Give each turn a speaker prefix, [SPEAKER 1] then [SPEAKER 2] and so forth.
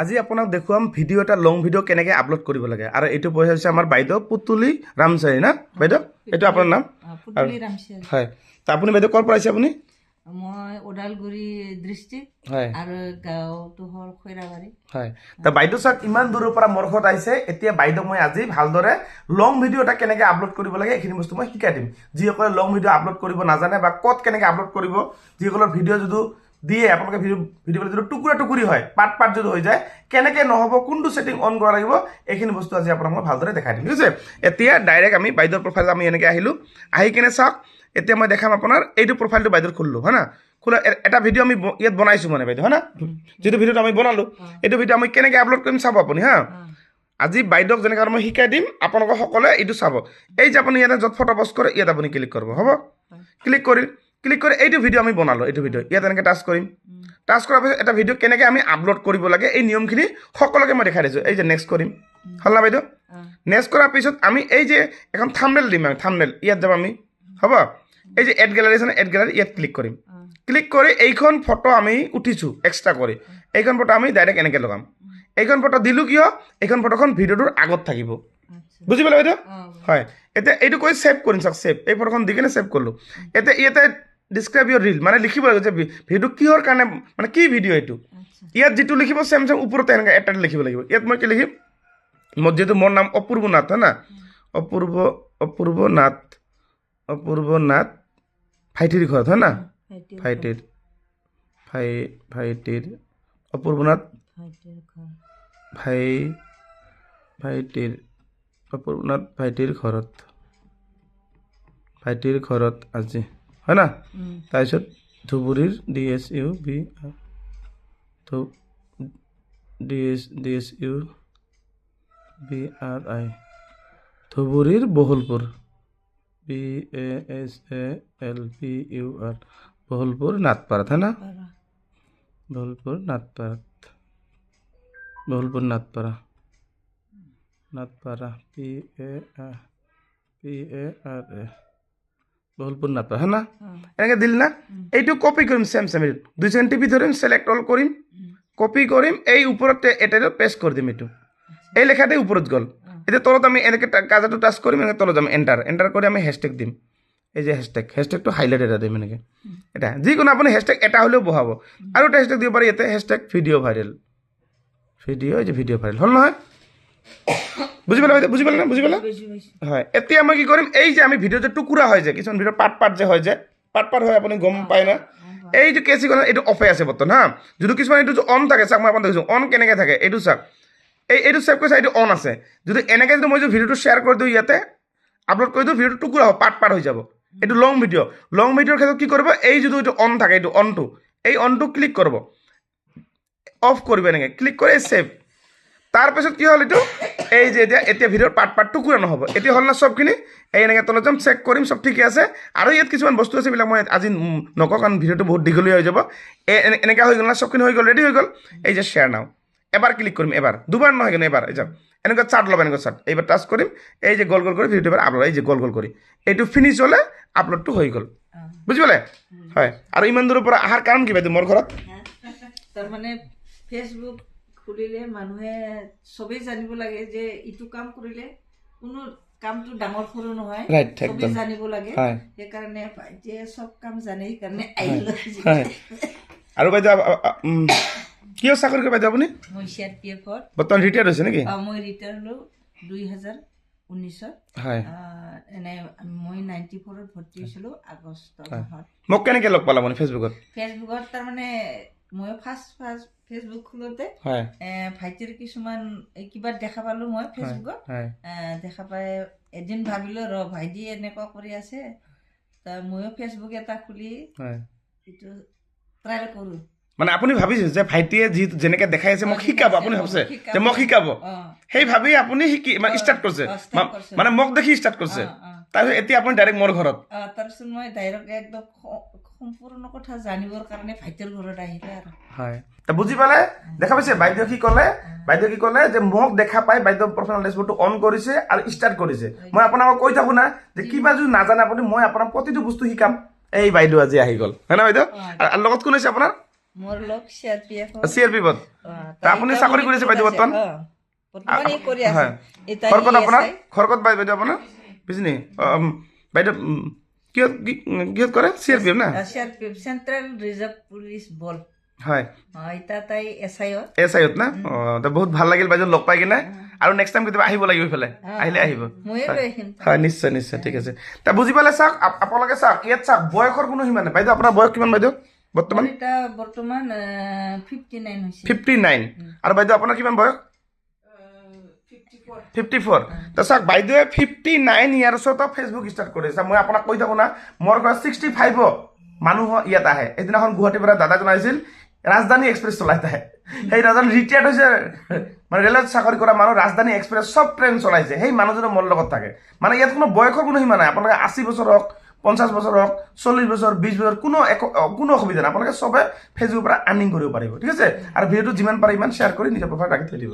[SPEAKER 1] আজি আপোনাক দেখুৱাম ভিডিঅ' এটা লং ভিডিঅ' কেনেকৈ আপলোড কৰিব লাগে আৰু এইটো পইচা হৈছে আমাৰ বাইদেউ পুতুলি ৰামচাৰী না বাইদেউ এইটো আপোনাৰ নাম
[SPEAKER 2] পুতুলি ৰামচাৰী
[SPEAKER 1] হয় তা আপুনি বাইদেউ ক'ৰ পৰা আহিছে আপুনি
[SPEAKER 2] মই ওদালগুৰি ডিষ্ট্ৰিক্ট
[SPEAKER 1] হয়
[SPEAKER 2] আৰু গাঁওটো হ'ল খৈৰাবাৰী
[SPEAKER 1] হয় তা বাইদেউ চাওক ইমান দূৰৰ পৰা মোৰ ঘৰত আহিছে এতিয়া বাইদেউ মই আজি ভালদৰে লং ভিডিঅ' এটা কেনেকৈ আপলোড কৰিব লাগে এইখিনি বস্তু মই শিকাই দিম যিসকলে লং ভিডিঅ' আপলোড কৰিব নাজানে বা ক'ত কেনেকৈ আপলোড কৰিব যিসকলৰ ভিডিঅ' যদি দিয়ে আপোনালোকে ভিডিঅ' যদি টুকুৰা টুকুৰি হয় পাৰ্ট যদি হৈ যায় কেনেকৈ নহ'ব কোনটো ছেটিং অন কৰা লাগিব এইখিনি বস্তু আজি আপোনাক মই ভালদৰে দেখাই দিম ঠিক আছে এতিয়া ডাইৰেক্ট আমি বাইদেউৰ প্ৰফাইল আমি এনেকৈ আহিলোঁ আহি কিনে চাওক এতিয়া মই দেখাম আপোনাৰ এইটো প্ৰফাইলটো বাইদেউৰ খুলিলোঁ হয় না খোলা এটা ভিডিঅ' আমি ইয়াত বনাইছোঁ মানে বাইদেউ হয় না যিটো ভিডিঅ'টো আমি বনালোঁ এইটো ভিডিঅ' আমি কেনেকৈ আপলোড কৰিম চাব আপুনি হা আজি বাইদেউক যেনেকৈ মই শিকাই দিম আপোনালোকে সকলোৱে এইটো চাব এই যে আপুনি ইয়াতে য'ত ফটো পষ্ট কৰে ইয়াত আপুনি ক্লিক কৰিব হ'ব ক্লিক কৰি এইটো ভিডিঅ' আমি বনালোঁ এইটো ভিডিঅ' ইয়াত এনেকৈ টাচ কৰিম টাচ কৰাৰ পিছত এটা ভিডিঅ' কেনেকৈ আমি আপলোড কৰিব লাগে এই নিয়মখিনি সকলোকে মই দেখাই দিছোঁ এই যে নেক্সট কৰিম হ'ল না বাইদেউ নেক্সট কৰাৰ পিছত আমি এই যে এখন থাম্বনেল দিম আমি থাম্বনেল ইয়াত যাম আমি হ'ব এই যে এড গেলাৰী আছে না এড গেলাৰী ইয়াত ক্লিক কৰিম ক্লিক কৰি এইখন ফটো আমি উঠিছোঁ এক্সট্ৰা কৰি এইখন ফটো আমি ডাইৰেক্ট এনেকৈ লগাম এইখন ফটো দিলোঁ কিয় এইখন ফটোখন ভিডিঅ'টোৰ আগত থাকিব বুজি পালে বাইদেউ হয় এতিয়া এইটো কৈ ছেভ কৰিম চাওক ছেভ এই ফটোখন দি কিনে ছেভ কৰিলোঁ এতিয়া ইয়াতে ডিছক্ৰাইব ইয়ৰ ৰিল মানে লিখিব লাগিব যে ভিডিঅ'টো কিহৰ কাৰণে মানে কি ভিডিঅ' এইটো ইয়াত যিটো লিখিব ছেম ছেম ওপৰতে এনেকৈ এটা লিখিব লাগিব ইয়াত মই কি লিখিম মোৰ যিহেতু মোৰ নাম অপূৰ্ব নাথ হয় না অপূৰ্ব নাথ ভাইটিৰ ঘৰত হয় না ভাইটিৰ অপূৰ্ব নাথ ভাইটিৰ ঘৰত আজি হয় না তাৰপিছত ধুবুৰীৰ DSU BRI ধুবুৰীৰ বহলপুৰ BASALPUR বহলপুৰ নাথপাৰাত হয় না বহলপুৰ নাথপাৰা PARA বহলপুৰ নাথপাৰা হয় না এনেকৈ দিল না এইটো কপি কৰিম ছেম এইটো 2 সেকেন্ড টিপি ধৰিম ছিলেক্ট অল কৰিম কপি কৰিম এই ওপৰতে এটা পেষ্ট কৰি দিম এইটো এই লেখাতে ওপৰত গ'ল এতিয়া তলত আমি এনেকৈ কাজাটো টাচ কৰিম এনেকৈ তলত যাম এণ্টাৰ কৰি আমি হেছটেগ দিম এই যে হেছটেগটো হাইলাইট এটা দিম এনেকৈ এটা যিকোনো আপুনি হেছটেগ এটা হ'লেও বহাব আৰু এটা হেছটেগ দিব পাৰি ইয়াতে হেছটেগ ভিডিঅ' ভাইৰেল হ'ল নহয় বুজি পালে হয় এতিয়া মই কি কৰিম এই যে আমি ভিডিঅ' যে টুকুৰা হয় যে কিছুমান ভিডিঅ' পাৰ্ট যে হয় যে পাৰ্ট হয় আপুনি গম পায় না এই যে কেচিখন এইটো অফে আছে বৰ্তমান হা যদি কিছুমান এইটো অন থাকে চাওক মই আপোনাক দেখিছোঁ অন কেনেকৈ থাকে এইটো চাওক এইটো ছেভ কৰিছে এইটো অন আছে যদি এনেকৈ যদি মই ভিডিঅ'টো শ্বেয়াৰ কৰি দিওঁ ইয়াতে আপলোড কৰি দিওঁ ভিডিঅ'টো টুকুৰা হ'ব পাৰ্ট হৈ যাব এইটো লং ভিডিঅ'ৰ ক্ষেত্ৰত কি কৰিব এই যদি এইটো অন থাকে এইটো অনটো ক্লিক কৰিব অফ কৰিব এনেকৈ ক্লিক কৰি ছেভ তাৰপিছত কি হ'ল এইটো এই যে এতিয়া ভিডিঅ'ৰ পাৰ্ট টুকুৰা নহ'ব এতিয়া হ'ল না চবখিনি এই এনেকৈ তলত যাম চেক কৰিম চব ঠিকে আছে আৰু ইয়াত কিছুমান বস্তু আছে এইবিলাক মই আজি নকওঁ কাৰণ ভিডিঅ'টো বহুত দীঘলীয়া হৈ যাব এনেকৈ হৈ গ'ল না চবখিনি হৈ গ'ল ৰেডি হৈ গ'ল এই যে শ্বেয়াৰ নাও এবাৰ ক্লিক কৰিম দুবাৰ নহয় কিন্তু এবাৰ যাওক এনেকুৱা চাৰ্ট ল'ব এনেকুৱা চাৰ্ট এইবাৰ টাচ কৰিম এই যে গল কৰি ভিডিঅ'টো এবাৰ আপলোড এই যে গল কৰি এইটো ফিনিছ হ'লে আপলোডটো হৈ গ'ল বুজি পালে হয় আৰু ইমান দূৰৰ পৰা অহাৰ কাৰণ কি বাইদেউ মোৰ ঘৰত
[SPEAKER 2] তাৰমানে ফেচবুক খুলিলে মানুহে চবেই জানিব লাগে যে ইটো কাম কৰিলে কোনো কামটো ডাঙৰ সৰু নহয় চবেই জানিব লাগে সেইকাৰণে ভাইটিয়ে চব কাম জানে সেইকাৰণে আহিলোঁ
[SPEAKER 1] আৰু বাইদেউ কিয় চাকৰি কৰে বাইদেউ আপুনি
[SPEAKER 2] মই CRPF-ত
[SPEAKER 1] বৰ্তমান ৰিটায়াৰ্ড হৈছে নেকি
[SPEAKER 2] মই ৰিটায়াৰ হ'লোঁ 2019-ত
[SPEAKER 1] হয়
[SPEAKER 2] এনে মই 94-ত ভৰ্তি হৈছিলোঁ আগষ্ট মাহত
[SPEAKER 1] মোক কেনেকৈ লগ পালা মানে ফেচবুকত
[SPEAKER 2] তাৰমানে মই ফাৰ্ষ্ট ফেচবুক খোলোতে ভাইটিৰ কিছুমান কিবা দেখা পালোঁ মই ফেচবুকত দেখা পাই এদিন ভাবিলোঁ ভাইটি এনেকুৱা কৰি আছে ময়ো ফেচবুক এটা খুলি এইটো ট্ৰাই কৰোঁ
[SPEAKER 1] মানে আপুনি ভাবিছে যে ভাইটিয়ে যেনেকৈ দেখাই আছে মোক শিকাব আপুনি ভাবিছে যে মোক শিকাব সেই ভাবি আপুনি ষ্টাৰ্ট কৰিছে মানে মোক দেখি ষ্টাৰ্ট কৰিছে তাৰপিছত এতিয়া আপুনি ডাইৰেক্ট মোৰ ঘৰত
[SPEAKER 2] তাৰপিছত মই ডাইৰেক্ট একদম সম্পূৰ্ণ কথা জানিবৰ কাৰণে ভাইটিৰ ঘৰত আহিলে আৰু
[SPEAKER 1] হয় বুজি পালে দেখা পাইছে বাইদেউ কি ক'লে যে মোক দেখা পাই বাইদেউ পাৰ্চনেল ডেছবৰ্ডটো অন কৰিছে আৰু ষ্টাৰ্ট কৰিছে মই আপোনাক কৈ থাকোঁ না যে কিবা যদি নাজানে আপুনি মই আপোনাক প্ৰতিটো বস্তু শিকাম এই বাইদেউ আজি আহি গ'ল হয় না বাইদেউ আৰু লগত কোন হৈছে আপোনাৰ
[SPEAKER 2] মোৰ লগ CRPF
[SPEAKER 1] CRPF আপুনি চাকৰি কৰিছে বাইদেউ বৰ্তমান
[SPEAKER 2] বৰ্তমান এই কৰি আছে
[SPEAKER 1] হয়
[SPEAKER 2] এটা
[SPEAKER 1] খৰকত আপোনাৰ খৰকত বাইদেউ আপোনাৰ বুজিনি বাইদেউ কিহত কৰে CRPF না
[SPEAKER 2] CRPF চেন্ট্ৰেল ৰিজাৰ্ভ পুলিচ বল
[SPEAKER 1] হয়
[SPEAKER 2] এটা তাই
[SPEAKER 1] SIত না তো বহুত ভাল লাগিল বাইদেউ লগ পাই কিনে আৰু নেক্সট টাইম কেতিয়াবা আহিব লাগিব ইফালে আহিলে আহিব হয় নিশ্চয় নিশ্চয় ঠিক আছে তা বুজি পালে চাওক আপোনালোকে চাওক ইয়াত চাওক বয়সৰ কোনো সীমা নাই বাইদেউ আপোনাৰ বয়স কিমান বাইদেউ বৰ্তমান
[SPEAKER 2] এটা বৰ্তমান 59 হৈছে
[SPEAKER 1] 59 আৰু বাইদেউ আপোনাৰ কিমান বয়স 54 তো চাওক বাইদেৱে 59 ইয়াৰ্ছতো ফেচবুক ষ্টাৰ্ট কৰিছে মই আপোনাক কৈ থাকোঁ না মোৰ ঘৰত 65 মানুহ ইয়াত আহে এদিনাখন গুৱাহাটীৰ পৰা দাদাজন আহিছিল ৰাজধানী এক্সপ্ৰেছ চলাই থাকে সেই দাদাজন ৰিটায়াৰ্ড হৈছে মানে ৰেলত চাকৰি কৰা মানুহ ৰাজধানী এক্সপ্ৰেছ চব ট্ৰেইন চলাইছে সেই মানুহজনৰ মোৰ লগত থাকে মানে ইয়াত কোনো বয়সৰ কোনো সীমা নাই আপোনালোকে 80 বছৰ হওক 50 বছৰ হওক 40 বছৰ 20 বছৰ কোনো অসুবিধা নাই আপোনালোকে চবে ফেচবুকৰ পৰা আৰ্নিং কৰিব পাৰিব ঠিক আছে আৰু ভিডিঅ'টো যিমান পাৰে ইমান শ্বেয়াৰ কৰি নিজৰ প্ৰফাইল ৰাখি থৈ দিব